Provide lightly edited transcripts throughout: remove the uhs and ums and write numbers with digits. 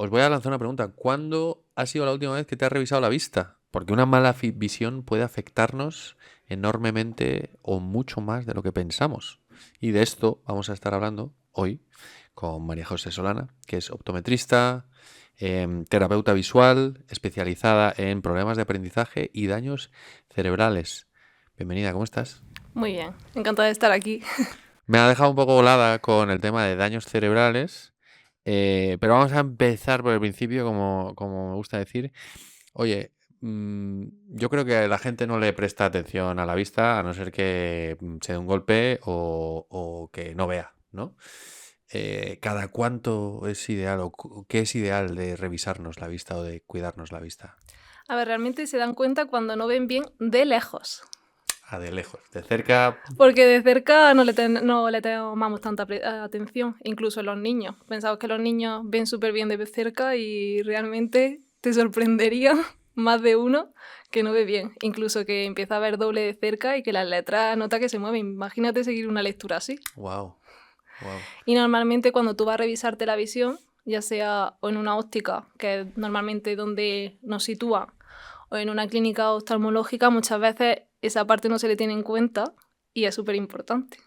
os voy a lanzar una pregunta. ¿Cuándo ha sido la última vez que te has revisado la vista? Porque una mala visión puede afectarnos enormemente o mucho más de lo que pensamos. Y de esto vamos a estar hablando hoy con María José Solana, que es optometrista, terapeuta visual, especializada en problemas de aprendizaje y daños cerebrales. Bienvenida, ¿cómo estás? Muy bien, encantada de estar aquí. Me ha dejado un poco volada con el tema de daños cerebrales, pero vamos a empezar por el principio, como me gusta decir. Oye, yo creo que la gente no le presta atención a la vista, a no ser que se dé un golpe o que no vea, ¿no? ¿Cada cuánto es ideal o qué es ideal de revisarnos la vista o de cuidarnos la vista? A ver, realmente se dan cuenta cuando no ven bien de lejos. A de lejos, de cerca. Porque de cerca no le tomamos tanta atención, incluso los niños. Pensamos que los niños ven súper bien de cerca y realmente te sorprendería más de uno que no ve bien. Incluso que empieza a ver doble de cerca y que las letras nota que se mueven. Imagínate seguir una lectura así. Wow, wow. Y normalmente cuando tú vas a revisarte la visión, ya sea o en una óptica, que es normalmente donde nos sitúa, o en una clínica oftalmológica, muchas veces esa parte no se le tiene en cuenta y es súper importante.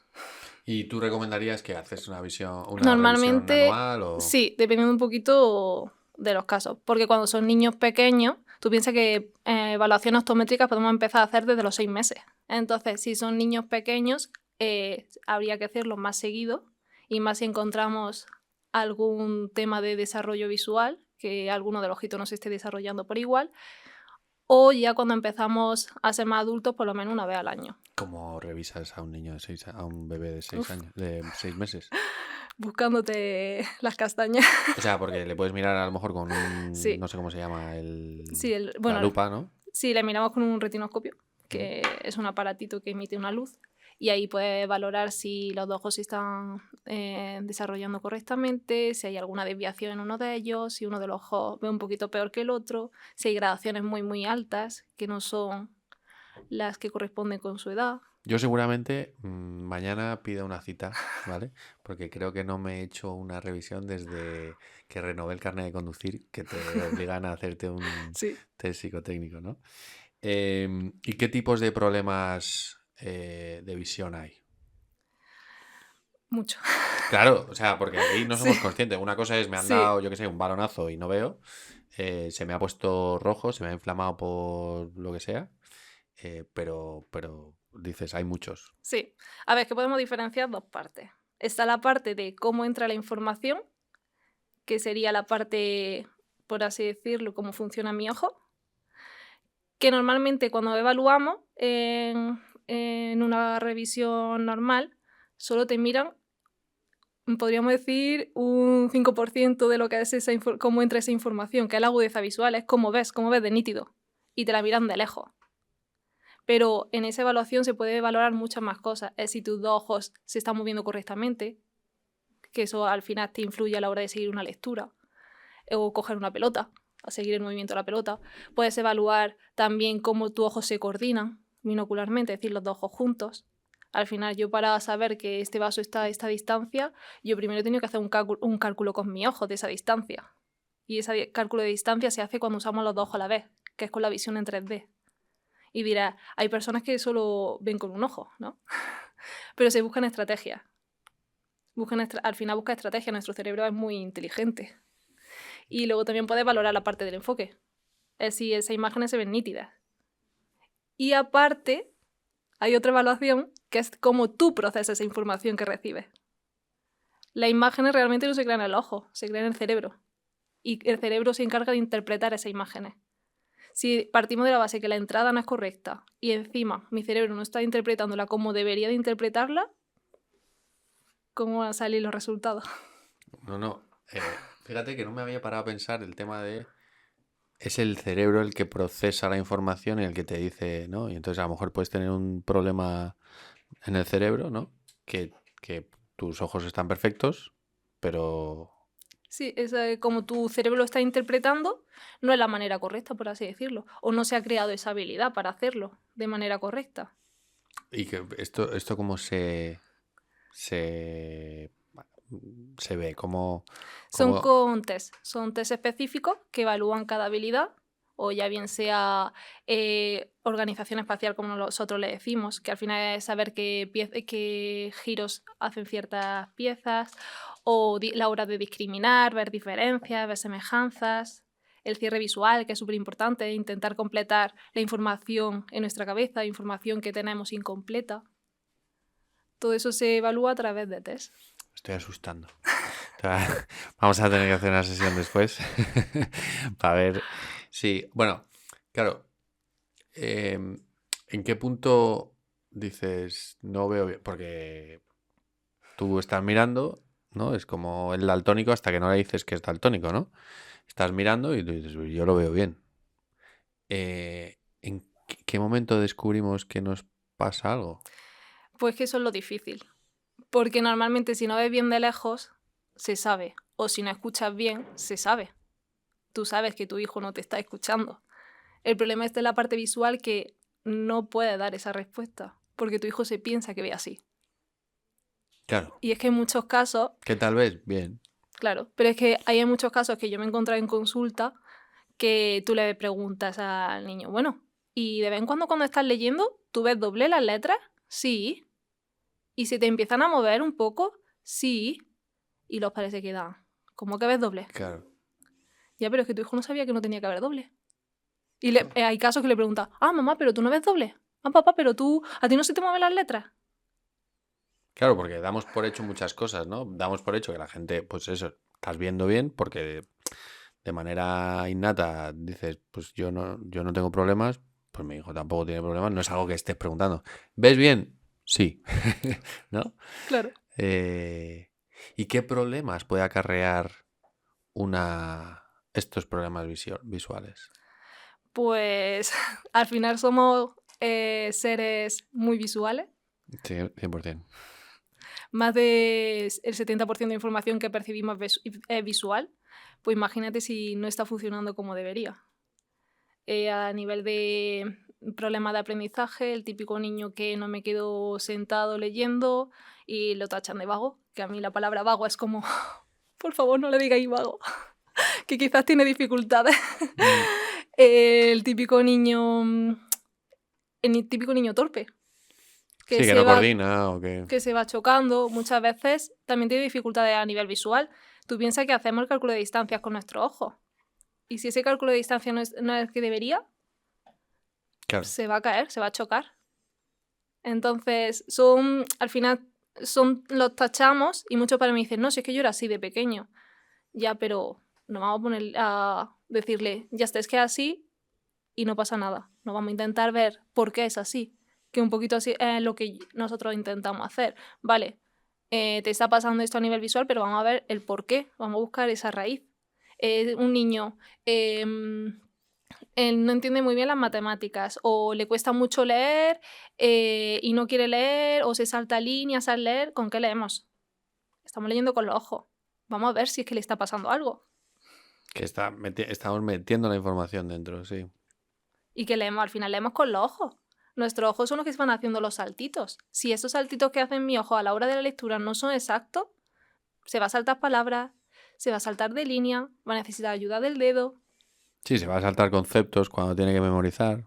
¿Y tú recomendarías que haces una revisión Normalmente, anual o...? sí, dependiendo un poquito de los casos, porque cuando son niños pequeños, tú piensas que evaluaciones optométricas podemos empezar a hacer desde los 6 meses. Entonces, si son niños pequeños, habría que hacerlo más seguido y más si encontramos algún tema de desarrollo visual, que alguno de los ojitos no se esté desarrollando por igual, o ya cuando empezamos a ser más adultos, por lo menos una vez al año. ¿Cómo revisas a un niño de a un bebé de seis Uf, años, de 6 meses? buscándote las castañas. O sea, porque le puedes mirar a lo mejor con un, no Sí, sé cómo se llama, sí, la bueno, lupa, ¿no? sí, le miramos con un retinoscopio, Mm. que es un aparatito que emite una luz, y ahí puedes valorar si los dos ojos se están desarrollando correctamente, si hay alguna desviación en uno de ellos, si uno de los ojos ve un poquito peor que el otro, si hay gradaciones muy, muy altas, que no son las que corresponden con su edad. Yo seguramente mañana pido una cita, ¿vale? Porque creo que no me he hecho una revisión desde que renové el carnet de conducir, que te obligan a hacerte un Sí, test psicotécnico, ¿no? ¿Y qué tipos de problemas de visión hay? mucho. Claro, o sea, porque aquí no Sí, somos conscientes. Una cosa es, me han sí. dado, yo qué sé, un balonazo y no veo. Se me ha puesto rojo, se me ha inflamado por lo que sea. Pero dices, hay muchos. Sí. A ver, que podemos diferenciar dos partes. Está la parte de cómo entra la información, que sería la parte, por así decirlo, cómo funciona mi ojo, que normalmente cuando evaluamos en una revisión normal, solo te miran, podríamos decir, un 5% de lo que es cómo entra esa información, que es la agudeza visual, es cómo ves de nítido, y te la miran de lejos. Pero en esa evaluación se puede valorar muchas más cosas. Es si tus dos ojos se están moviendo correctamente, que eso al final te influye a la hora de seguir una lectura, o coger una pelota, a seguir el movimiento de la pelota. Puedes evaluar también cómo tus ojos se coordinan binocularmente, es decir, los dos ojos juntos. Al final, yo para saber que este vaso está a esta distancia, yo primero he tenido que hacer un cálculo con mi ojo de esa distancia. Y ese cálculo de distancia se hace cuando usamos los dos ojos a la vez, que es con la visión en 3D. Y dirás, hay personas que solo ven con un ojo, ¿no? Pero se buscan estrategias. Al final busca estrategias, nuestro cerebro es muy inteligente. Y luego también puedes valorar la parte del enfoque. Es decir, esas imágenes se ven nítidas. Y aparte, hay otra evaluación que es cómo tú procesas esa información que recibes. Las imágenes realmente no se crean en el ojo, se crean en el cerebro. Y el cerebro se encarga de interpretar esas imágenes. Si partimos de la base que la entrada no es correcta y encima mi cerebro no está interpretándola como debería de interpretarla, ¿cómo van a salir los resultados? No, no. Fíjate que no me había parado a pensar el tema de... Es el cerebro el que procesa la información y el que te dice, ¿no? Y entonces a lo mejor puedes tener un problema en el cerebro, ¿no? Que tus ojos están perfectos, pero... Sí, es como tu cerebro lo está interpretando, no es la manera correcta, por así decirlo. O no se ha creado esa habilidad para hacerlo de manera correcta. Y que esto cómo se se ve? ¿Cómo, Son cómo- con test, son test específicos que evalúan cada habilidad, o ya bien sea organización espacial, como nosotros le decimos, que al final es saber qué giros hacen ciertas piezas, o la hora de discriminar, ver diferencias, ver semejanzas, el cierre visual, que es súper importante, intentar completar la información en nuestra cabeza, información que tenemos incompleta. Todo eso se evalúa a través de test. Estoy asustando. O sea, vamos a tener que hacer una sesión después para ver si... Bueno, claro, ¿en qué punto dices no veo bien? Porque tú estás mirando, ¿no? Es como el daltónico hasta que no le dices que es daltónico, ¿no? Estás mirando y tú dices, "Uy, yo lo veo bien". ¿En qué momento descubrimos que nos pasa algo? Pues que eso es lo difícil. Porque normalmente si no ves bien de lejos, se sabe. O si no escuchas bien, se sabe. Tú sabes que tu hijo no te está escuchando. El problema es de la parte visual, que no puede dar esa respuesta, porque tu hijo se piensa que ve así. Claro, Y es que en muchos casos, que tal vez, bien. claro, pero es que hay muchos casos que yo me he encontrado en consulta que tú le preguntas al niño, bueno, ¿y de vez en cuando estás leyendo, tú ves doble las letras? Sí. ¿Y se te empiezan a mover un poco? Sí. Y los padres se quedan, ¿cómo que ves doble? Claro. Ya, pero es que tu hijo no sabía que no tenía que haber doble. Y hay casos que le preguntan, mamá, pero tú no ves doble. Papá, pero a ti no se te mueven las letras. Claro, porque damos por hecho muchas cosas, ¿no? Damos por hecho que la gente, pues eso, estás viendo bien, porque de manera innata dices, pues yo no tengo problemas, pues mi hijo tampoco tiene problemas, no es algo que estés preguntando. ¿Ves bien? Sí. ¿No? Claro. Eh, ¿Y qué problemas puede acarrear estos problemas visuales? Pues al final somos seres muy visuales. Sí, 100%. Más del 70% de información que percibimos es visual. Pues imagínate si no está funcionando como debería. A nivel de problema de aprendizaje, el típico niño que no me quedo sentado leyendo y lo tachan de vago, que a mí la palabra vago es como, por favor no le digáis vago, que quizás tiene dificultades. Mm, El típico niño torpe, Sí, que que se no va, coordina o que... que se va chocando, muchas veces también tiene dificultades a nivel visual. Tú piensas que hacemos el cálculo de distancias con nuestros ojos, y si ese cálculo de distancia no es el que debería, Claro. se va a caer, se va a chocar. Entonces, al final, los tachamos, y muchos padres me dicen, no, si es que yo era así de pequeño. Ya, pero no vamos a poner a decirle, ya está, es que es así y no pasa nada. No vamos a intentar ver por qué es así, que un poquito así es lo que nosotros intentamos hacer. Vale, te está pasando esto a nivel visual, pero vamos a ver el por qué, vamos a buscar esa raíz. Un niño él no entiende muy bien las matemáticas, o le cuesta mucho leer y no quiere leer, o se salta líneas al leer. ¿Con qué leemos? Estamos leyendo con los ojos. Vamos a ver si es que le está pasando algo. Que estamos metiendo la información dentro, sí. Y que leemos, al final leemos con los ojos. Nuestros ojos son los que se van haciendo los saltitos. Si esos saltitos que hacen mi ojo a la hora de la lectura no son exactos, se va a saltar palabras, se va a saltar de línea, va a necesitar ayuda del dedo. Sí, se va a saltar conceptos cuando tiene que memorizar.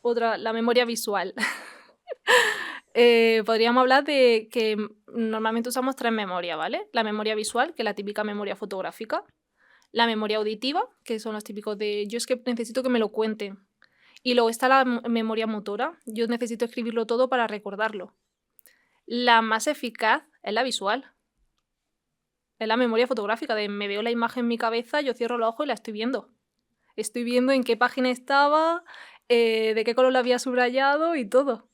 Otra, la memoria visual. Podríamos hablar de que normalmente usamos 3 memorias, ¿vale? La memoria visual, que es la típica memoria fotográfica. La memoria auditiva, que son los típicos de yo es que necesito que me lo cuenten. Y luego está la memoria motora, yo necesito escribirlo todo para recordarlo. La más eficaz es la visual. Es la memoria fotográfica, de me veo la imagen en mi cabeza, yo cierro los ojos y la estoy viendo. Estoy viendo en qué página estaba, de qué color la había subrayado y todo.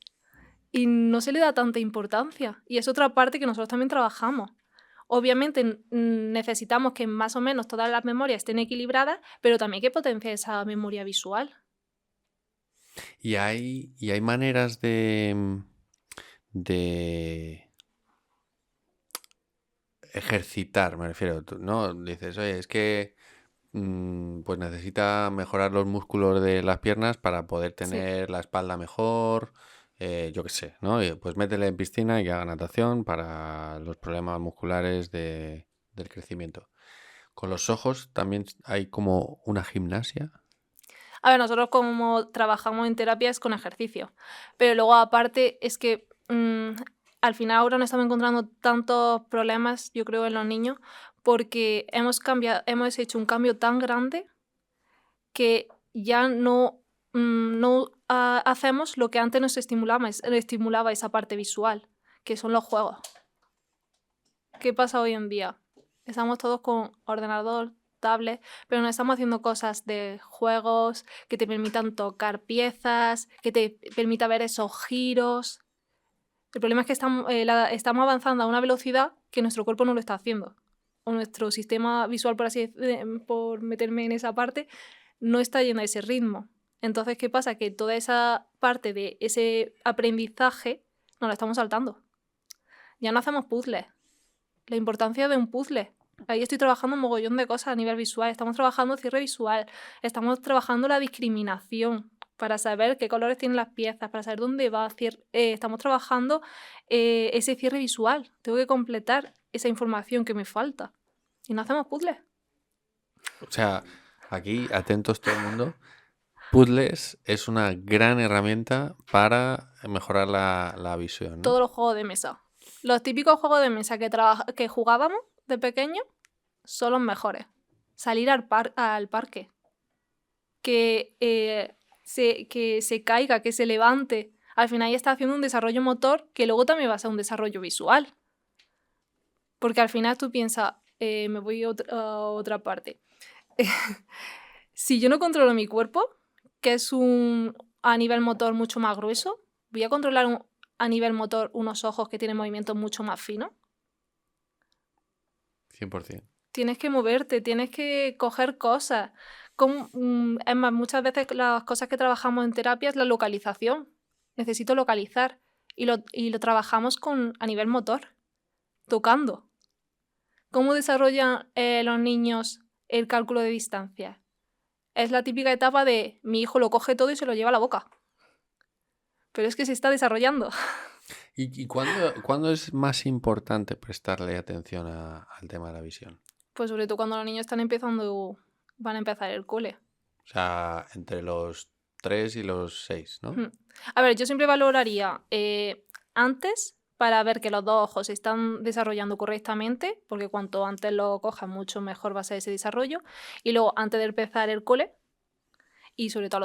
Y no se le da tanta importancia. Y es otra parte que nosotros también trabajamos. Obviamente necesitamos que más o menos todas las memorias estén equilibradas, pero también que potencie esa memoria visual. Y hay maneras de ejercitar, me refiero, ¿no? Dices, oye, es que pues necesita mejorar los músculos de las piernas para poder Sí. tener la espalda mejor, yo qué sé, ¿no? Pues métele en piscina y que haga natación para los problemas musculares del crecimiento. Con los ojos también hay como una gimnasia. A ver, nosotros como trabajamos en terapia es con ejercicio, pero luego aparte es que al final ahora nos estamos encontrando tantos problemas, yo creo, en los niños, porque hemos hecho un cambio tan grande que ya no hacemos lo que antes nos estimulaba esa parte visual, que son los juegos. ¿Qué pasa hoy en día? Estamos todos con ordenador, tablet, pero no estamos haciendo cosas de juegos que te permitan tocar piezas, que te permita ver esos giros. El problema es que estamos avanzando a una velocidad que nuestro cuerpo no lo está haciendo. O nuestro sistema visual, por meterme en esa parte, no está yendo a ese ritmo. Entonces, ¿qué pasa? Que toda esa parte de ese aprendizaje nos la estamos saltando. Ya no hacemos puzzles. La importancia de un puzzle. Ahí estoy trabajando un mogollón de cosas a nivel visual. Estamos trabajando cierre visual. Estamos trabajando la discriminación para saber qué colores tienen las piezas, para saber dónde va. Estamos trabajando ese cierre visual. Tengo que completar esa información que me falta. Y no hacemos puzzles. O sea, aquí, atentos todo el mundo, puzzles es una gran herramienta para mejorar la visión, ¿no? Todos los juegos de mesa. Los típicos juegos de mesa que jugábamos de pequeño son los mejores. Salir al parque. Que se caiga, que se levante. Al final ya está haciendo un desarrollo motor que luego también va a ser un desarrollo visual. Porque al final tú piensas, me voy a otra parte. Si yo no controlo mi cuerpo, que es a nivel motor mucho más grueso, voy a controlar a nivel motor unos ojos que tienen movimientos mucho más finos. 100%. Tienes que moverte, tienes que coger cosas. Es más, muchas veces las cosas que trabajamos en terapia es la localización. Necesito localizar. Y lo trabajamos a nivel motor, tocando. ¿Cómo desarrollan los niños el cálculo de distancia? Es la típica etapa de mi hijo lo coge todo y se lo lleva a la boca. Pero es que se está desarrollando. ¿Y cuándo es más importante prestarle atención al tema de la visión? Pues sobre todo cuando los niños van a empezar el cole. O sea, entre los 3 y los 6, ¿no? A ver, yo siempre valoraría antes para ver que los dos ojos se están desarrollando correctamente, porque cuanto antes lo cojan, mucho mejor va a ser ese desarrollo. Y luego, antes de empezar el cole, y sobre todo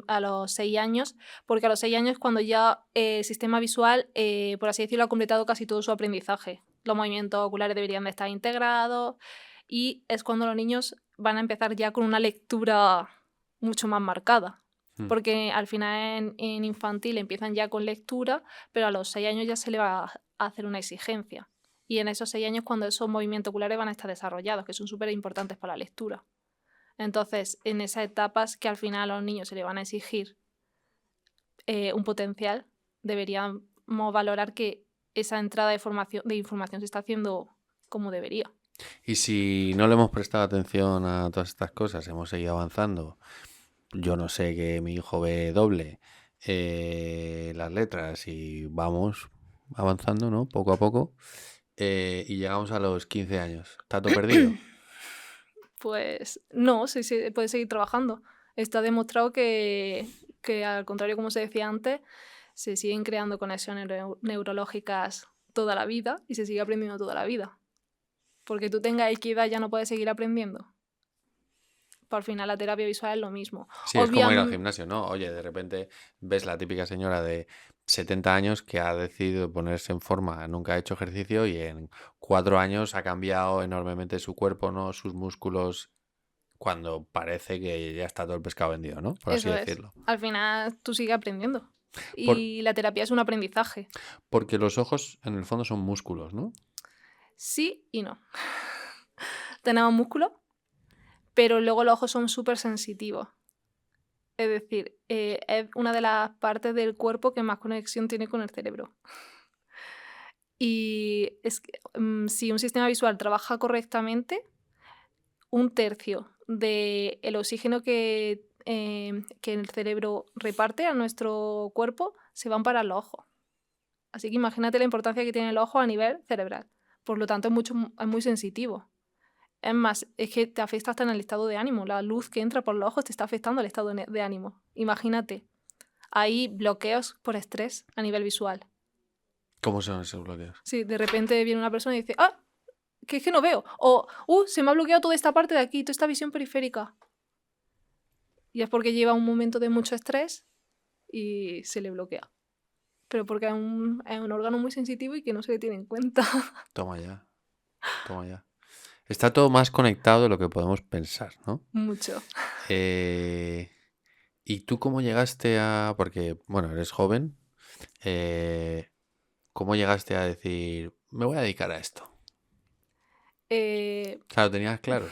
a los 6 años, porque a los 6 años es cuando ya el sistema visual, por así decirlo, ha completado casi todo su aprendizaje. Los movimientos oculares deberían de estar integrados y es cuando los niños van a empezar ya con una lectura mucho más marcada. Porque al final en infantil empiezan ya con lectura, pero a los 6 años ya se le va a hacer una exigencia. Y en esos 6 años cuando esos movimientos oculares van a estar desarrollados, que son súper importantes para la lectura. Entonces, en esas etapas que al final a los niños se le van a exigir un potencial, deberíamos valorar que esa entrada de información se está haciendo como debería. Y si no le hemos prestado atención a todas estas cosas, hemos seguido avanzando. Yo no sé que mi hijo ve doble las letras y vamos avanzando, ¿no? Poco a poco. Y llegamos a los 15 años. ¿Está todo perdido? Pues no, se puede seguir trabajando. Está demostrado que al contrario, como se decía antes, se siguen creando conexiones neurológicas toda la vida y se sigue aprendiendo toda la vida. Porque tú tengas equidad ya no puedes seguir aprendiendo. Por final la terapia visual es lo mismo. Sí, es como ir al gimnasio, ¿no? Oye, de repente ves la típica señora de 70 años que ha decidido ponerse en forma, nunca ha hecho ejercicio y en 4 años ha cambiado enormemente su cuerpo, ¿no? Sus músculos, cuando parece que ya está todo el pescado vendido, ¿no? Por así decirlo. Al final tú sigues aprendiendo. Y la terapia es un aprendizaje. Porque los ojos en el fondo son músculos, ¿no? Sí y no. Tenemos músculos, pero luego los ojos son súper sensitivos. Es decir, es una de las partes del cuerpo que más conexión tiene con el cerebro. Y si un sistema visual trabaja correctamente, 1/3 del oxígeno que el cerebro reparte a nuestro cuerpo se van para los ojos. Así que imagínate la importancia que tiene el ojo a nivel cerebral. Por lo tanto, es muy sensitivo. Es más, es que te afecta hasta en el estado de ánimo. La luz que entra por los ojos te está afectando el estado de ánimo. Imagínate, hay bloqueos por estrés a nivel visual. ¿Cómo son esos bloqueos? Sí, de repente viene una persona y dice, que es que no veo. O, se me ha bloqueado toda esta parte de aquí, toda esta visión periférica. Y es porque lleva un momento de mucho estrés y se le bloquea. Pero porque es un órgano muy sensitivo y que no se le tiene en cuenta. Toma ya. Está todo más conectado de lo que podemos pensar, ¿no? Mucho. ¿Y tú cómo llegaste a...? Porque, bueno, eres joven. ¿Cómo llegaste a decir, me voy a dedicar a esto? Claro, tenías claro.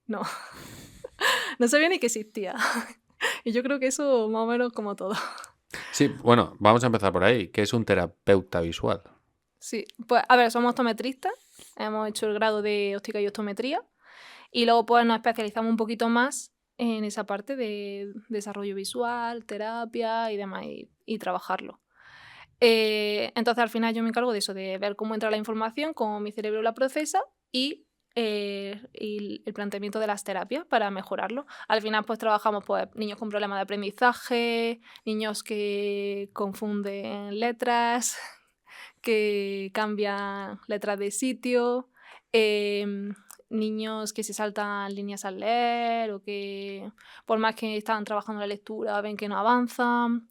No. No sabía ni que existía. Y yo creo que eso más o menos como todo. Sí, bueno, vamos a empezar por ahí. ¿Qué es un terapeuta visual? Sí, pues a ver, somos optometristas. Hemos hecho el grado de óptica y optometría. Y luego pues nos especializamos un poquito más en esa parte de desarrollo visual, terapia y demás, y trabajarlo. Entonces al final yo me encargo de eso, de ver cómo entra la información, cómo mi cerebro la procesa y el planteamiento de las terapias para mejorarlo. Al final pues trabajamos pues niños con problemas de aprendizaje, niños que confunden letras, que cambian letras de sitio, niños que se saltan líneas al leer o que por más que están trabajando la lectura ven que no avanzan.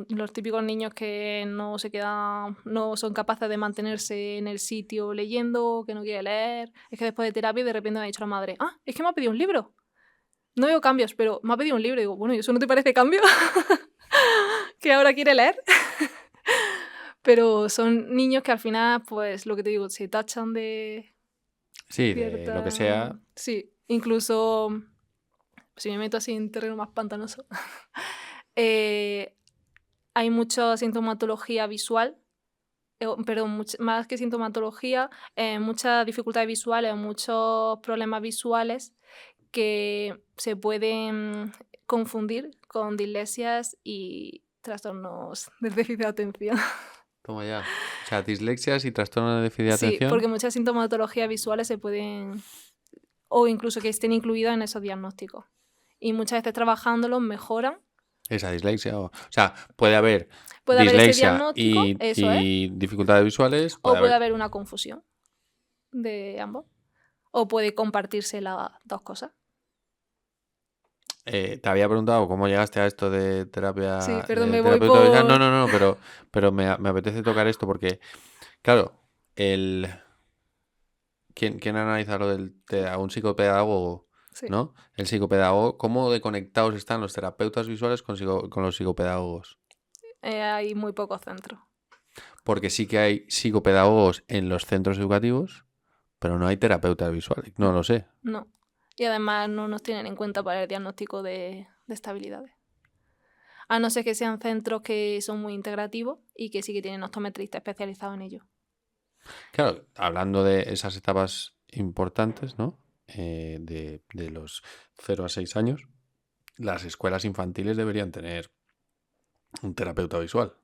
Los típicos niños que no son capaces de mantenerse en el sitio leyendo, que no quiere leer. Es que después de terapia de repente me ha dicho la madre, es que me ha pedido un libro. No veo cambios, pero me ha pedido un libro. Y digo, bueno, ¿y eso no te parece cambio? Que ahora quiere leer. Pero son niños que al final, pues lo que te digo, se tachan de... Sí, de lo que sea. Sí, incluso si me meto así en terreno más pantanoso, hay mucha sintomatología visual, pero más que sintomatología, muchas dificultades visuales, muchos problemas visuales que se pueden confundir con dislesias y trastornos del déficit de atención. Toma ya. O sea, dislexias y trastorno de déficit de Sí, atención. porque muchas sintomatologías visuales se pueden, o incluso que estén incluidas en esos diagnósticos. Y muchas veces trabajándolos mejoran. Esa dislexia. O sea, puede haber Puede haber ese dislexia diagnóstico, eso es, y dificultades visuales. o puede haber una confusión de ambos. O puede compartirse las dos cosas. Te había preguntado cómo llegaste a esto de terapia. Sí, perdón, me voy terapeuta visual. por... No, pero me apetece tocar esto porque, claro, ¿quién analiza lo a un psicopedagogo? Sí. ¿No? El psicopedagogo, ¿cómo de conectados están los terapeutas visuales con los psicopedagogos? Hay muy pocos centros. Porque sí que hay psicopedagogos en los centros educativos, pero no hay terapeutas visuales. No lo sé. No. Y además no nos tienen en cuenta para el diagnóstico de estabilidades. A no ser que sean centros que son muy integrativos y que sí que tienen optometristas especializados en ello. Claro, hablando de esas etapas importantes, ¿no? De los 0 a 6 años, las escuelas infantiles deberían tener un terapeuta visual.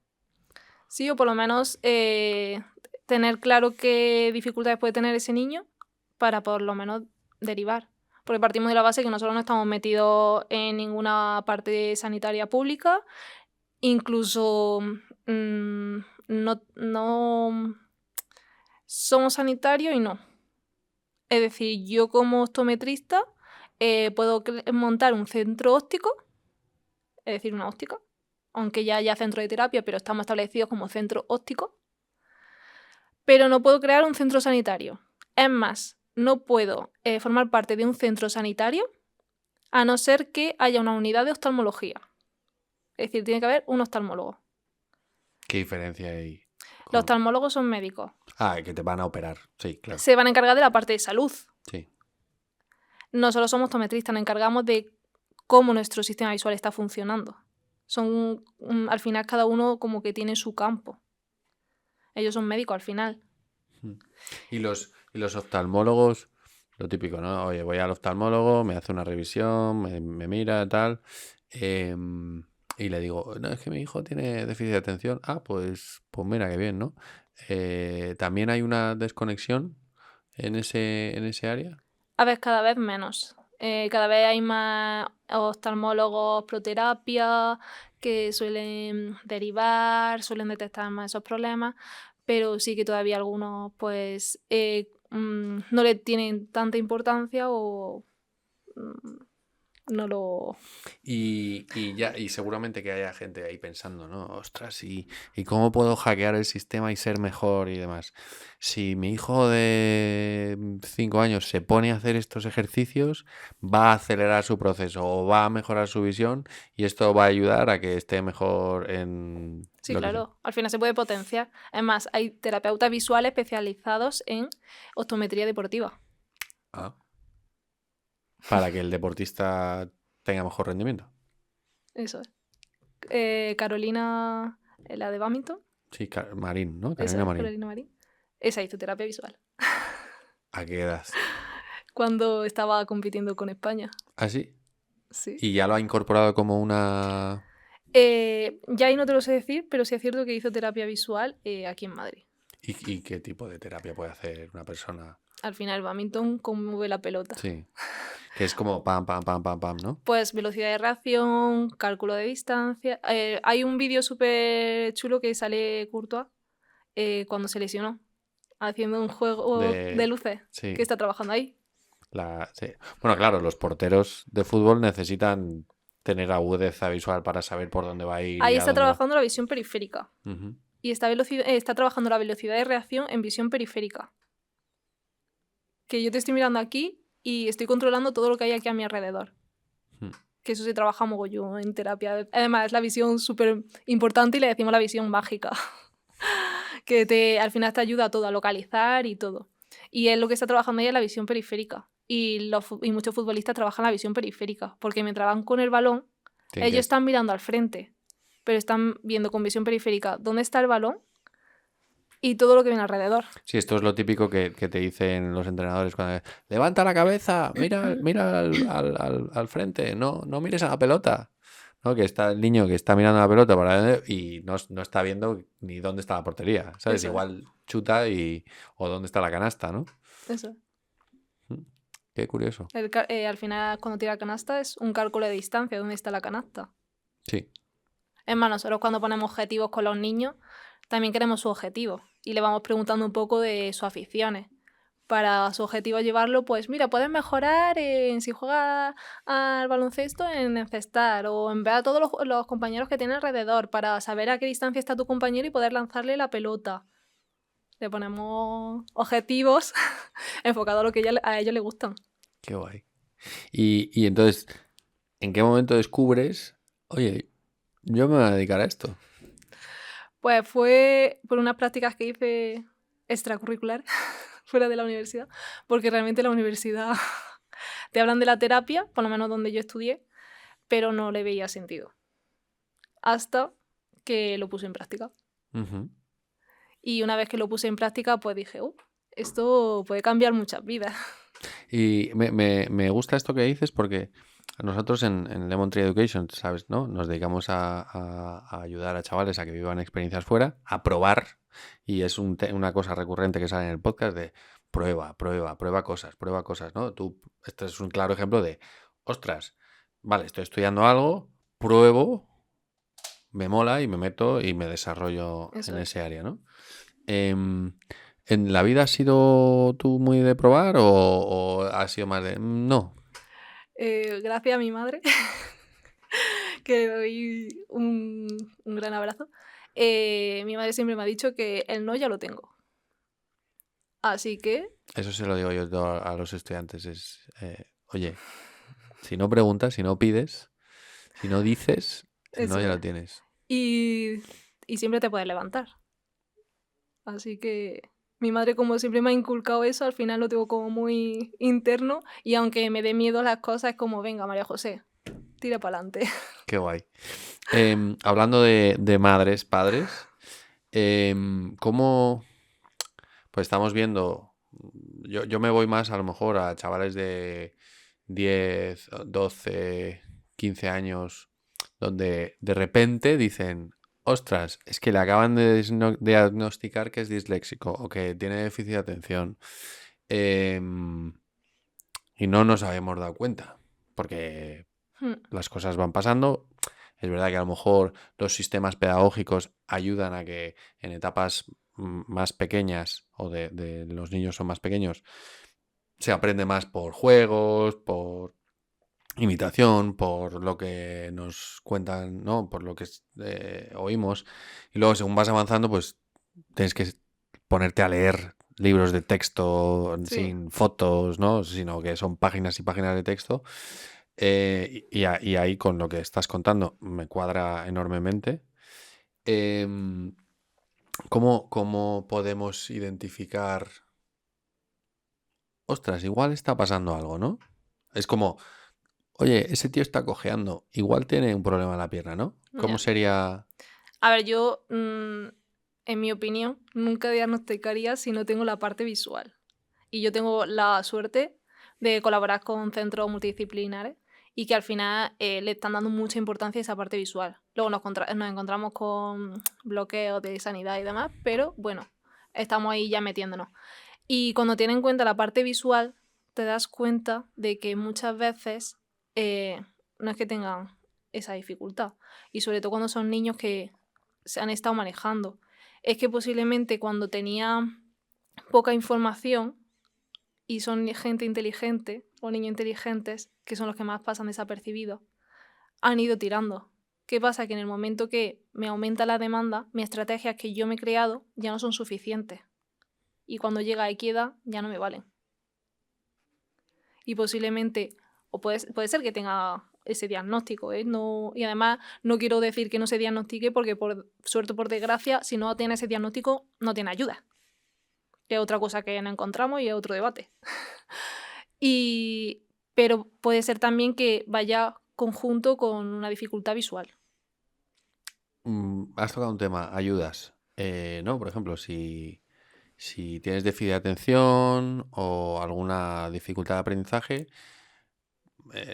Sí, o por lo menos tener claro qué dificultades puede tener ese niño para por lo menos derivar. Porque partimos de la base que nosotros no estamos metidos en ninguna parte sanitaria pública, incluso no somos sanitarios y no. Es decir, yo como optometrista puedo montar un centro óptico, es decir, una óptica, aunque ya haya centro de terapia, pero estamos establecidos como centro óptico. Pero no puedo crear un centro sanitario. Es más, no puedo formar parte de un centro sanitario a no ser que haya una unidad de oftalmología. Es decir, tiene que haber un oftalmólogo. ¿Qué diferencia hay? Los oftalmólogos son médicos. Que te van a operar. Sí, claro. Se van a encargar de la parte de salud. Sí. Nosotros somos optometristas, nos encargamos de cómo nuestro sistema visual está funcionando. Al final cada uno como que tiene su campo. Ellos son médicos al final. Y los oftalmólogos, lo típico, ¿no? Oye, voy al oftalmólogo, me hace una revisión, me mira, tal. Y le digo, no, es que mi hijo tiene déficit de atención. Ah, pues mira, qué bien, ¿no? También hay una desconexión en ese área. A ver, cada vez menos. Cada vez hay más oftalmólogos proterapia que suelen derivar, suelen detectar más esos problemas, pero sí que todavía algunos pues no le tienen tanta importancia o no lo... Y seguramente que haya gente ahí pensando, ¿no? Ostras, ¿y cómo puedo hackear el sistema y ser mejor y demás? Si mi hijo de 5 años se pone a hacer estos ejercicios, va a acelerar su proceso o va a mejorar su visión y esto va a ayudar a que esté mejor en Sí, lo que sea. claro, al final se puede potenciar. Además, hay terapeutas visuales especializados en optometría deportiva. Ah, para que el deportista tenga mejor rendimiento. Eso es. Carolina, la de badminton, Sí, Marín, ¿no? eso Carolina es, Marín. Carolina Marín. Esa hizo terapia visual ¿A qué edad? cuando estaba compitiendo con España. ¿Ah, sí? Sí. Y ya lo ha incorporado como una... Ya ahí no te lo sé decir, pero sí es cierto que hizo terapia visual aquí en Madrid. ¿Y qué tipo de terapia puede hacer una persona? Al final, el badminton conmueve la pelota. Sí, que es como pam, pam, pam, pam, pam, ¿no? Pues velocidad de reacción, cálculo de distancia. Hay un vídeo súper chulo que sale Courtois cuando se lesionó, haciendo un juego de luces Sí, que está trabajando ahí. sí. Bueno, claro, los porteros de fútbol necesitan tener agudeza visual para saber por dónde va a ir Ahí y a está dónde va. trabajando la visión periférica. Ujú. Y está trabajando la velocidad de reacción en visión periférica. Que yo te estoy mirando aquí y estoy controlando todo lo que hay aquí a mi alrededor. Mm. Que eso se trabaja mogollón en terapia. Además, es la visión súper importante y le decimos la visión mágica. Que al final te ayuda a todo, a localizar y todo. Y es lo que está trabajando ella, la visión periférica. Y muchos futbolistas trabajan la visión periférica, porque mientras van con el balón, Tienen ellos que... están mirando al frente, pero están viendo con visión periférica dónde está el balón y todo lo que viene alrededor. Sí, esto es lo típico que te dicen los entrenadores cuando levanta la cabeza, mira al frente, no mires a la pelota. ¿No? Que está el niño que está mirando la pelota y no está viendo ni dónde está la portería, ¿sabes? Eso es, Igual chuta o dónde está la canasta, ¿no? eso es. Mm, Qué curioso. Al final, cuando tira canasta, es un cálculo de distancia, dónde está la canasta. Sí. Es más, nosotros cuando ponemos objetivos con los niños, también queremos su objetivo y le vamos preguntando un poco de sus aficiones. Para su objetivo llevarlo, pues mira, puedes mejorar en si juegas al baloncesto en encestar o en ver a todos los compañeros que tiene alrededor para saber a qué distancia está tu compañero y poder lanzarle la pelota. Le ponemos objetivos enfocados a lo que a ellos les gustan. Qué guay. Y entonces, ¿en qué momento descubres, oye, yo me voy a dedicar a esto? Pues fue por unas prácticas que hice extracurriculares fuera de la universidad, porque realmente la universidad te hablan de la terapia, por lo menos donde yo estudié, pero no le veía sentido. Hasta que lo puse en práctica. Ujú. Y una vez que lo puse en práctica, pues dije, esto puede cambiar muchas vidas. Y me gusta esto que dices porque nosotros en Lemon Tree Education, ¿sabes? ¿No? Nos dedicamos a ayudar a chavales a que vivan experiencias fuera, a probar, y es una cosa recurrente que sale en el podcast de prueba cosas, ¿no? Este es un claro ejemplo de, ostras, vale, estoy estudiando algo, pruebo, me mola y me meto y me desarrollo Eso en es. ese área, ¿no? Em, ¿En la vida has sido tú muy de probar o has sido más de no? Gracias a mi madre, que le doy un gran abrazo. Mi madre siempre me ha dicho que el no ya lo tengo. Así que, Eso se lo digo yo a los estudiantes. Oye, si no preguntas, si no pides, si no dices, el no eso ya es. lo tienes. Y, y siempre te puedes levantar. Así que mi madre, como siempre me ha inculcado eso, al final lo tengo como muy interno. Y aunque me dé miedo las cosas, es como, venga, María José, tira para adelante. Qué guay. Hablando de madres, padres, ¿cómo? Pues estamos viendo, yo me voy más a lo mejor a chavales de 10, 12, 15 años, donde de repente dicen, ostras, es que le acaban de diagnosticar que es disléxico o que tiene déficit de atención, em, y no nos habíamos dado cuenta, porque Mm, las cosas van pasando. Es verdad que a lo mejor los sistemas pedagógicos ayudan a que en etapas más pequeñas o de los niños son más pequeños, se aprende más por juegos, por imitación, por lo que nos cuentan, ¿no? Por lo que oímos. Y luego, según vas avanzando, pues tienes que ponerte a leer libros de texto sí. sin fotos, ¿no? Sino que son páginas y páginas de texto. Y ahí con lo que estás contando me cuadra enormemente. Em, ¿cómo podemos identificar? Ostras, igual está pasando algo, ¿no? Es como, oye, ese tío está cojeando, igual tiene un problema en la pierna, ¿no? ¿Cómo Ya. sería? A ver, yo, en mi opinión, nunca diagnosticaría si no tengo la parte visual. Y yo tengo la suerte de colaborar con centros multidisciplinares y que al final le están dando mucha importancia a esa parte visual. Luego nos encontramos con bloqueos de sanidad y demás, pero bueno, estamos ahí ya metiéndonos. Y cuando tienes en cuenta la parte visual, te das cuenta de que muchas veces no es que tengan esa dificultad. Y sobre todo cuando son niños que se han estado manejando. Es que posiblemente cuando tenían poca información y son gente inteligente o niños inteligentes, que son los que más pasan desapercibidos, han ido tirando. ¿Qué pasa? Que en el momento que me aumenta la demanda, mis estrategias que yo me he creado ya no son suficientes. Y cuando llega a equidad ya no me valen. Y posiblemente, o puede ser que tenga ese diagnóstico, ¿eh? No, y además no quiero decir que no se diagnostique porque por suerte o por desgracia, si no tiene ese diagnóstico, no tiene ayuda. Que es otra cosa que no encontramos y es otro debate. Pero puede ser también que vaya conjunto con una dificultad visual. Has tocado un tema, ayudas. ¿No? Por ejemplo, si tienes déficit de atención o alguna dificultad de aprendizaje,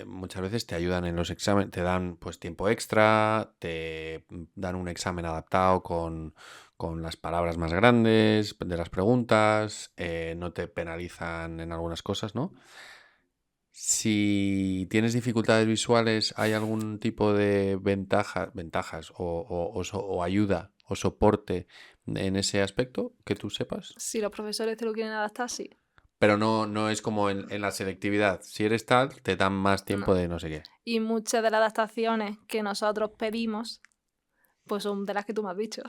muchas veces te ayudan en los exámenes, te dan pues tiempo extra, te dan un examen adaptado con las palabras más grandes de las preguntas, no te penalizan en algunas cosas, ¿no? Si tienes dificultades visuales, ¿hay algún tipo de ventajas o ayuda o soporte en ese aspecto que tú sepas? Si los profesores te lo quieren adaptar, sí. Pero no es como en la selectividad. Si eres tal, te dan más tiempo No. de no sé qué. Y muchas de las adaptaciones que nosotros pedimos, pues son de las que tú me has dicho.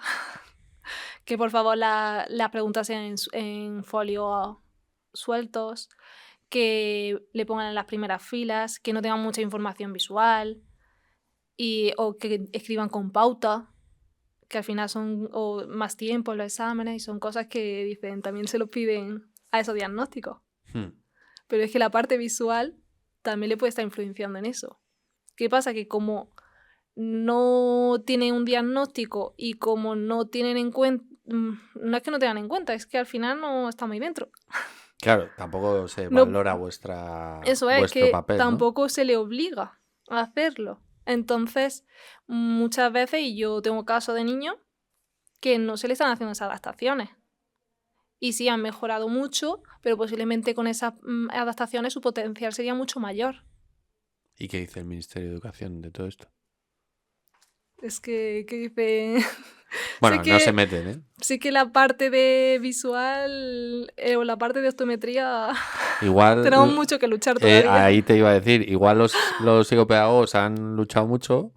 Que por favor las preguntas sean en folio sueltos, que le pongan en las primeras filas, que no tengan mucha información visual o que escriban con pauta, que al final son o más tiempo en los exámenes y son cosas que dicen, también se los piden a esos diagnósticos. Hmm. Pero es que la parte visual también le puede estar influenciando en eso. ¿Qué pasa? Que como no tienen un diagnóstico y como no tienen en cuenta, no es que no tengan en cuenta, es que al final no está muy dentro. Claro, tampoco se No, valora eso es, vuestro que papel, ¿no? tampoco se le obliga a hacerlo. Entonces, muchas veces, y yo tengo casos de niños que no se le están haciendo esas adaptaciones. Y sí, han mejorado mucho, pero posiblemente con esas adaptaciones su potencial sería mucho mayor. ¿Y qué dice el Ministerio de Educación de todo esto? Es que dice... sé Bueno, no se que meten, ¿eh? sí que la parte de visual o la parte de optometría tenemos Igual, mucho que luchar todavía. ahí te iba a decir, igual los psicopedagogos han luchado mucho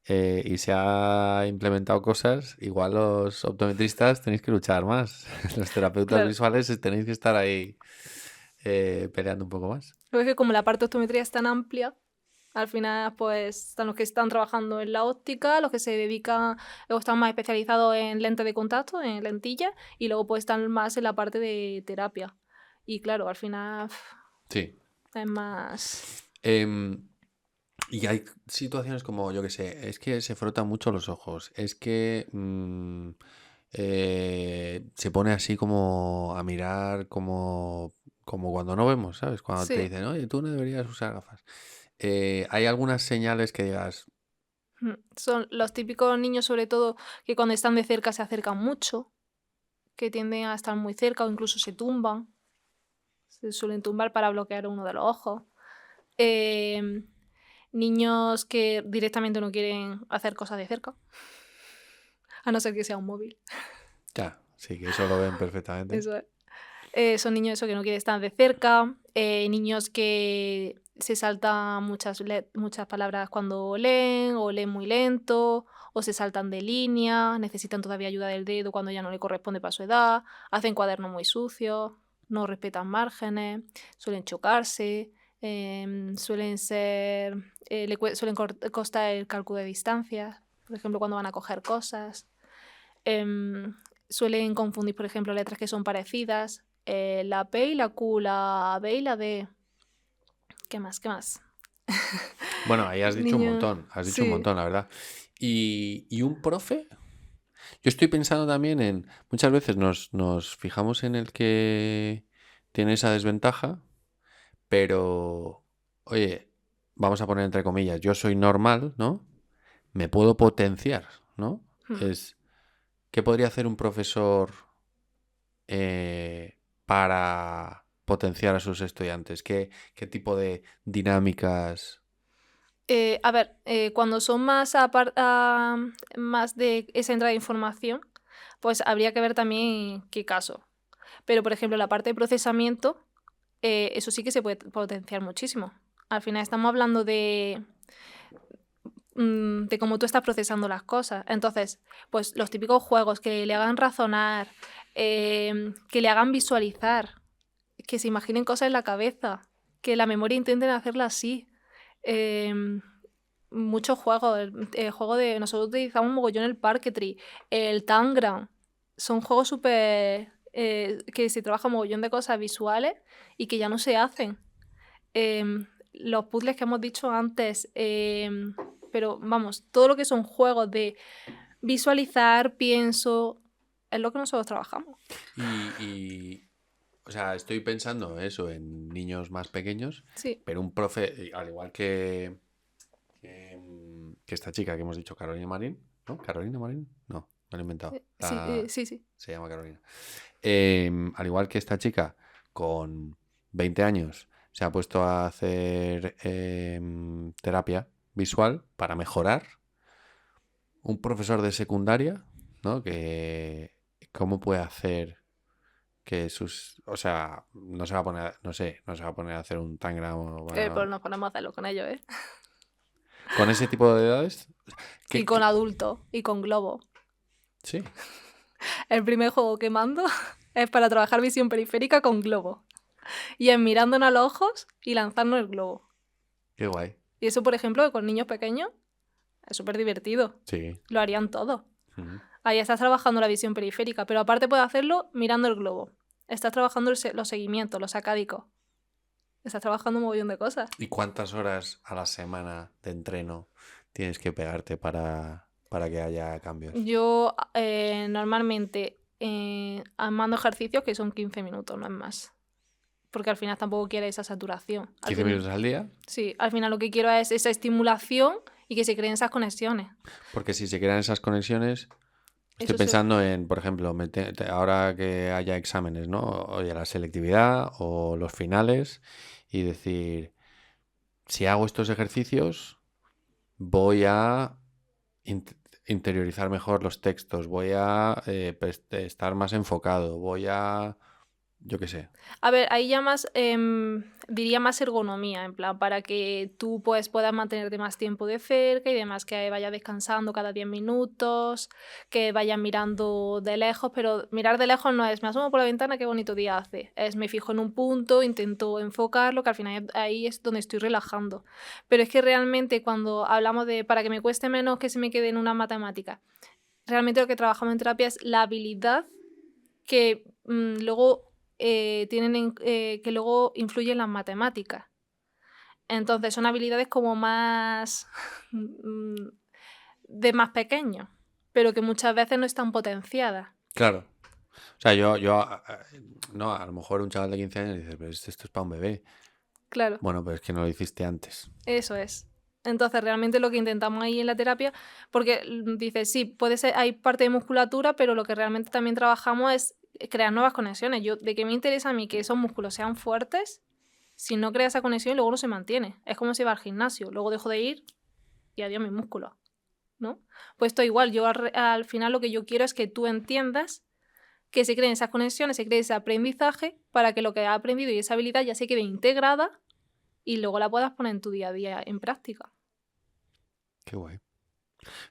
y se ha implementado cosas, igual los optometristas tenéis que luchar más. Los terapeutas Claro, visuales tenéis que estar ahí peleando un poco más. lo que es que como la parte de optometría es tan amplia, al final pues están los que están trabajando en la óptica, los que se dedican o están más especializados en lentes de contacto, en lentillas, y luego pues están más en la parte de terapia. Y claro, al final Sí. es más... Em, y hay situaciones como, yo qué sé, es que se frotan mucho los ojos, es que se pone así como a mirar como cuando no vemos, ¿sabes? Cuando te Sí. dicen, oye, tú no deberías usar gafas. ¿Hay algunas señales que digas, Son los típicos niños, sobre todo, que cuando están de cerca se acercan mucho, que tienden a estar muy cerca o incluso se tumban. Se suelen tumbar para bloquear uno de los ojos. Em, Niños que directamente no quieren hacer cosas de cerca, a no ser que sea un móvil. Ya, sí, que eso lo ven perfectamente. Eso es. Son niños eso, que no quieren estar de cerca. Niños que se saltan muchas palabras cuando leen, o leen muy lento, o se saltan de línea, necesitan todavía ayuda del dedo cuando ya no le corresponde para su edad, hacen cuadernos muy sucios, no respetan márgenes, suelen chocarse, suelen ser. Suelen costar el cálculo de distancias, por ejemplo, cuando van a coger cosas. Suelen confundir, por ejemplo, letras que son parecidas. La P y la Q, la B y la D. ¿Qué más? ¿Qué más? Bueno, ahí has dicho un Niño. montón, Sí. la verdad. ¿Y un profe? Yo estoy pensando también en, muchas veces nos fijamos en el que tiene esa desventaja, pero, oye, vamos a poner entre comillas, yo soy normal, ¿no? Me puedo potenciar, ¿no? Hmm. ¿Qué podría hacer un profesor para potenciar a sus estudiantes? ¿Qué tipo de dinámicas? A ver, cuando son más, más de esa entrada de información, pues habría que ver también qué caso. Pero, por ejemplo, la parte de procesamiento, eso sí que se puede potenciar muchísimo. Al final estamos hablando de cómo tú estás procesando las cosas. Entonces, pues los típicos juegos que le hagan razonar, que le hagan visualizar, que se imaginen cosas en la cabeza, que la memoria intenten hacerla así. Muchos juegos, el juego de. Nosotros utilizamos un mogollón el Parquetry, el Tangram. Son juegos súper. Que se trabaja un mogollón de cosas visuales y que ya no se hacen. Los puzzles que hemos dicho antes, pero vamos, todo lo que son juegos de visualizar, pienso, es lo que nosotros trabajamos. O sea, estoy pensando eso en niños más pequeños, Sí, pero un profe, al igual que esta chica que hemos dicho, Carolina Marín, ¿no? ¿Carolina Marín? No, me lo he inventado. sí, sí, sí. Se llama Carolina. Al igual que esta chica, con 20 años, se ha puesto a hacer terapia visual para mejorar. Un profesor de secundaria, ¿no? Que cómo puede hacer que o sea, no se va a poner, no sé, no se va a poner a hacer un tangram Pues nos ponemos a hacerlo con ellos, ¿eh? con ese tipo de edades. Y con adultos, y con globo. Sí, El primer juego que mando es para trabajar visión periférica con globo. Y es mirándonos a los ojos y lanzarnos el globo. qué guay. Y eso, por ejemplo, con niños pequeños, es súper divertido. Sí. Lo harían todos. Ujú. Ahí estás trabajando la visión periférica, pero aparte puedes hacerlo mirando el globo. Estás trabajando los seguimientos, los sacádicos. Estás trabajando un montón de cosas. ¿Y cuántas horas a la semana de entreno tienes que pegarte para que haya cambios? Yo normalmente mando ejercicios que son 15 minutos, no es más. Porque al final tampoco quiero esa saturación. Al 15 fin- minutos al día, Sí, al final lo que quiero es esa estimulación y que se creen esas conexiones. porque si se crean esas conexiones, estoy Eso sí. pensando en, por ejemplo, ahora que haya exámenes, ¿no? Oye, la selectividad o los finales y decir, si hago estos ejercicios, voy a int- interiorizar mejor los textos, voy a estar más enfocado, voy a, yo qué sé. A ver, ahí ya más, diría más ergonomía, en plan, para que tú pues, puedas mantenerte más tiempo de cerca y demás, que vayas descansando cada 10 minutos, que vayas mirando de lejos, pero mirar de lejos no es me asomo por la ventana, qué bonito día hace. Es me fijo en un punto, intento enfocarlo, que al final ahí es donde estoy relajando. Pero es que realmente cuando hablamos de para que me cueste menos que se me quede en una matemática, realmente lo que trabajamos en terapia es la habilidad que luego que luego influyen en las matemáticas. Entonces son habilidades como más mm, de más pequeños, pero que muchas veces no están potenciadas. Claro. O sea, no, a lo mejor un chaval de 15 años dice, pero esto es para un bebé. Claro, Bueno, pero es que no lo hiciste antes. eso es. Entonces, realmente lo que intentamos ahí en la terapia, porque dices, sí, puede ser, hay parte de musculatura, pero lo que realmente también trabajamos es crear nuevas conexiones. ¿De qué me interesa a mí que esos músculos sean fuertes si no crea esa conexión y luego no se mantiene? Es como si va al gimnasio, luego dejo de ir y adiós mis músculos, ¿no? Pues esto igual, yo al final lo que yo quiero es que tú entiendas que se creen esas conexiones, se cree ese aprendizaje para que lo que has aprendido y esa habilidad ya se quede integrada y luego la puedas poner en tu día a día en práctica. Qué guay.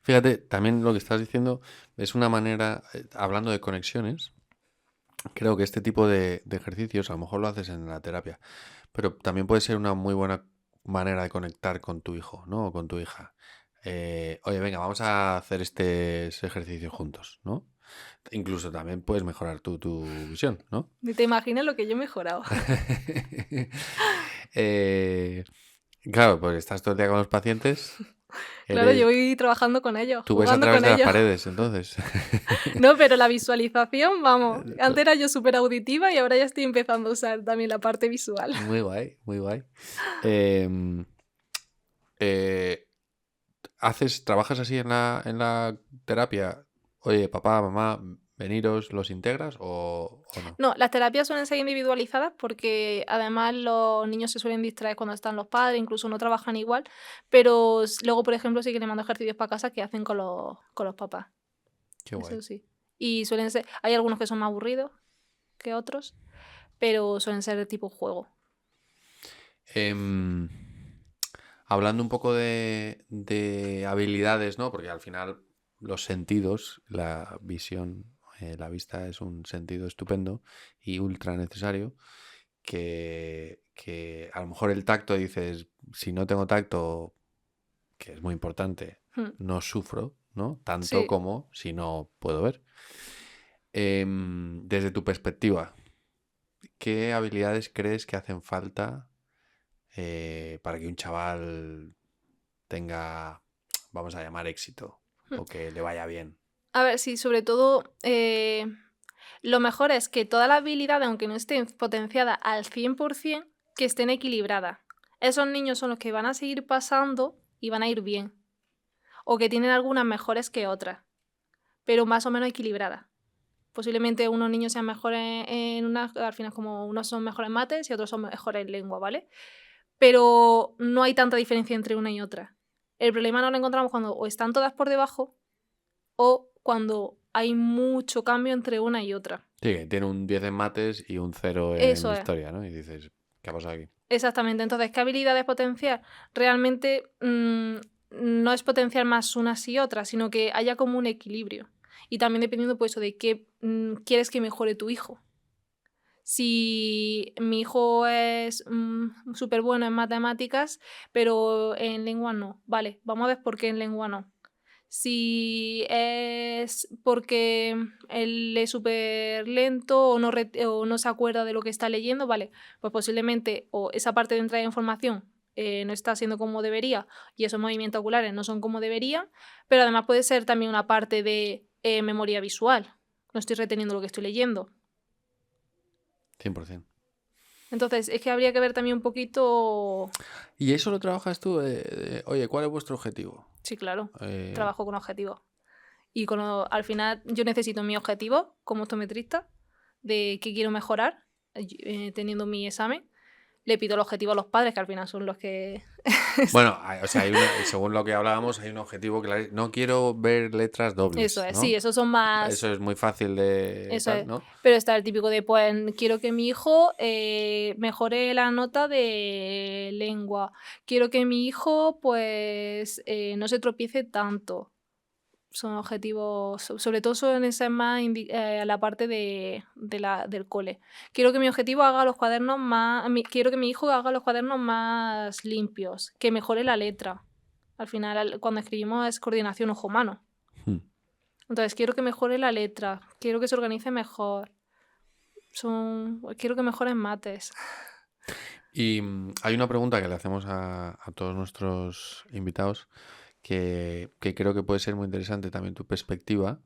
Fíjate, también lo que estás diciendo es una manera, hablando de conexiones, creo que este tipo de ejercicios, a lo mejor lo haces en la terapia, pero también puede ser una muy buena manera de conectar con tu hijo, ¿no? O con tu hija. Oye, venga, vamos a hacer este ejercicio juntos, ¿no? Incluso también puedes mejorar tu visión, ¿no? Ni te imaginas lo que yo he mejorado. Eh, claro, pues estás todo el día con los pacientes, Claro, yo eres, voy trabajando con ellos, tú ves a jugando través con de las ellos. paredes, entonces. No, pero la visualización, vamos. Antes era yo súper auditiva y ahora ya estoy empezando a usar también la parte visual. Muy guay, muy guay. Em, eh, ¿Trabajas así en la terapia? Oye, papá, mamá, veniros, ¿los integras o no? No, las terapias suelen ser individualizadas porque además los niños se suelen distraer cuando están los padres, incluso no trabajan igual, pero luego, por ejemplo, sí que le mando ejercicios para casa que hacen con los papás. Qué guay. Eso sí. Y suelen ser, hay algunos que son más aburridos que otros, pero suelen ser de tipo juego. Em, Hablando un poco de habilidades, ¿no? Porque al final los sentidos, la visión, la vista es un sentido estupendo y ultra necesario. Que a lo mejor el tacto dices, si no tengo tacto, que es muy importante, Hmm. no sufro, ¿no? Tanto Sí. como si no puedo ver. Desde tu perspectiva, ¿qué habilidades crees que hacen falta para que un chaval tenga, vamos a llamar, éxito Hmm. o que le vaya bien? A ver, sí, sobre todo, lo mejor es que todas las habilidades, aunque no estén potenciadas al 100%, que estén equilibradas. Esos niños son los que van a seguir pasando y van a ir bien. O que tienen algunas mejores que otras, pero más o menos equilibradas. Posiblemente unos niños sean mejores en unas, al final como unos son mejores en mates y otros son mejores en lengua, ¿vale? Pero no hay tanta diferencia entre una y otra. El problema no lo encontramos cuando o están todas por debajo o cuando hay mucho cambio entre una y otra. Sí, que tiene un 10 en mates y un 0 en Eso es, historia, ¿no? Y dices, ¿qué ha pasado aquí? exactamente. Entonces, ¿qué habilidades potenciar? Realmente no es potenciar más unas y otras, sino que haya como un equilibrio. Y también dependiendo pues, de qué quieres que mejore tu hijo. Si mi hijo es súper bueno en matemáticas, pero en lengua no. Vale, vamos a ver por qué en lengua no. Si es porque él es súper lento o no se acuerda de lo que está leyendo, vale, pues posiblemente o esa parte de entrada de información no está siendo como debería y esos movimientos oculares no son como debería, pero además puede ser también una parte de memoria visual. No estoy reteniendo lo que estoy leyendo. 100%. Entonces, es que habría que ver también un poquito... ¿Y eso lo trabajas tú? Oye, ¿cuál es vuestro objetivo? Sí, claro, Eh, trabajo con objetivos. Y al final yo necesito mi objetivo como optometrista de qué quiero mejorar teniendo mi examen. Le pido el objetivo a los padres, que al final son los que... Bueno, o sea, según lo que hablábamos, hay un objetivo claro. No quiero ver letras Eso dobles, es, sí, ¿no? esos son más... Eso es muy fácil de Eso tal, es. ¿no? Pero está el típico de, pues, quiero que mi hijo mejore la nota de lengua. Quiero que mi hijo, pues, no se tropiece tanto. Son objetivos, sobre todo suelen ser más a la parte del cole. Quiero que mi objetivo haga los cuadernos más... quiero que mi hijo haga los cuadernos más limpios, que mejore la letra. Al final, cuando escribimos es coordinación ojo-mano. Hmm. Entonces, quiero que mejore la letra, quiero que se organice mejor. Quiero que mejore en mates. Y hay una pregunta que le hacemos a todos nuestros invitados que creo que puede ser muy interesante también tu perspectiva,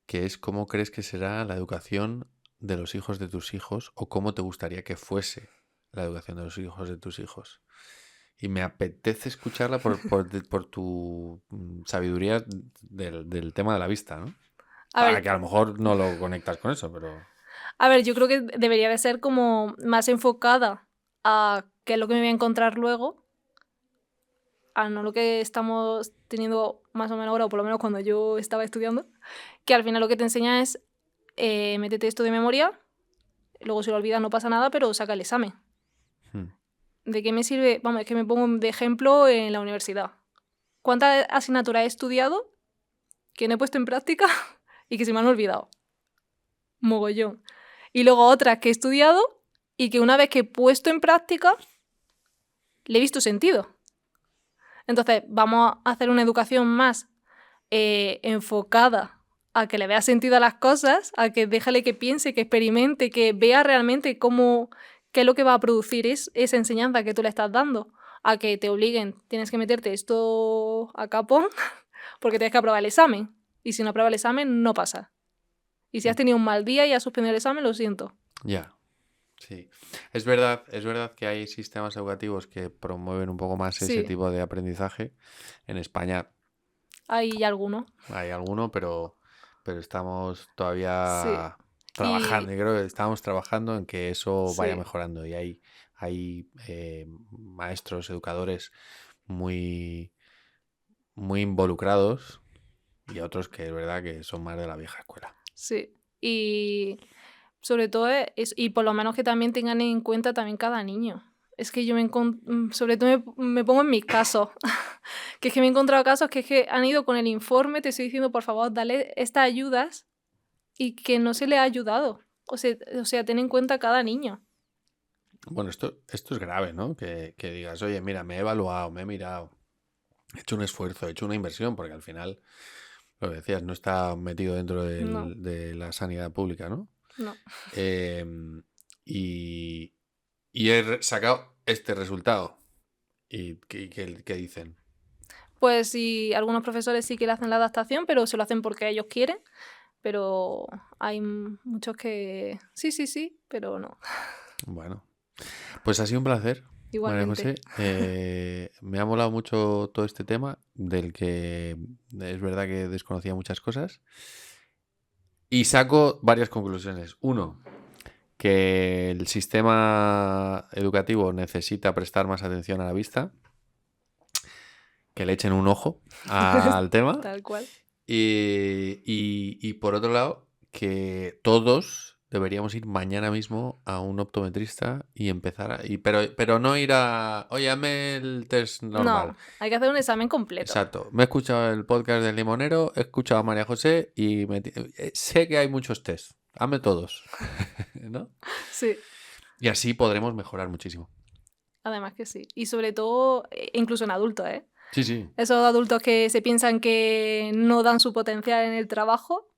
que es cómo crees que será la educación de los hijos de tus hijos o cómo te gustaría que fuese la educación de los hijos de tus hijos. y me apetece escucharla por tu sabiduría del tema de la vista, ¿no? A ver, Que a lo mejor no lo conectas con eso, pero... yo creo que debería de ser como más enfocada a qué es lo que me voy a encontrar luego, a no lo que estamos teniendo más o menos ahora, o por lo menos cuando yo estaba estudiando, que al final lo que te enseña es métete esto de memoria, luego si lo olvidas no pasa nada, pero saca el examen. Hmm. ¿De qué me sirve? Vamos, es que me pongo de ejemplo en la universidad. ¿Cuántas asignaturas he estudiado que no he puesto en práctica y que se me han olvidado? Mogollón. Y luego otras que he estudiado y que una vez que he puesto en práctica le he visto sentido. Entonces, vamos a hacer una educación más enfocada a que le vea sentido a las cosas, a que déjale que piense, que experimente, que vea realmente qué es lo que va a producir esa enseñanza que tú le estás dando. A que te obliguen, tienes que meterte esto a capón porque tienes que aprobar el examen. Y si no apruebas el examen, no pasa. Y si has tenido un mal día y has suspendido el examen, lo siento. Ya, sí. Es verdad que hay sistemas educativos que promueven un poco más ese Sí, tipo de aprendizaje. En España hay alguno. hay alguno, pero estamos Sí. todavía trabajando. Y Yo creo que estamos trabajando en que eso vaya sí, mejorando. Y hay maestros, educadores muy, muy involucrados y otros que es verdad que son más de la vieja escuela. sí. Y sobre todo y por lo menos que también tengan en cuenta también cada niño. Es que yo sobre todo me pongo en mis casos. Que es que me he encontrado casos que es que han ido con el informe, te estoy diciendo, por favor, dale estas ayudas y que no se le ha ayudado. O sea, ten en cuenta cada niño. Bueno, esto es grave, ¿no? Que digas, oye, mira, me he evaluado, me he mirado, he hecho un esfuerzo, he hecho una inversión, porque al final, lo que decías, no está metido dentro No, de la sanidad pública, ¿no? no. Em, y, y sacado este resultado. ¿Y qué dicen? Pues sí, algunos profesores sí que le hacen la adaptación, pero se lo hacen porque ellos quieren. Pero hay muchos que sí, pero no. Bueno, pues ha sido un placer, María Igualmente. José. Me ha molado mucho todo este tema, del que es verdad que desconocía muchas cosas. Y saco varias conclusiones. Uno, que el sistema educativo necesita prestar más atención a la vista, que le echen un ojo al tema. Tal cual. Y por otro lado, que todos deberíamos ir mañana mismo a un optometrista y empezar pero no ir a, oye, hazme el test normal. No, hay que hacer un examen completo. Exacto. Me he escuchado el podcast del Limonero, he escuchado a María José y sé que hay muchos test. Hazme todos. ¿No? Sí, Y así podremos mejorar muchísimo. además que sí. Y sobre todo, incluso en adultos, ¿eh? Sí, sí. Esos adultos que se piensan que no dan su potencial en el trabajo,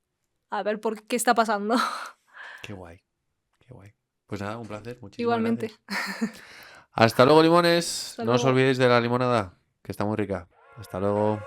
a ver por qué está pasando. Qué guay. Qué guay. Pues nada, un placer. Muchísimas Igualmente. gracias. Hasta luego, limones. Hasta No os luego. olvidéis de la limonada, que está muy rica. Hasta luego.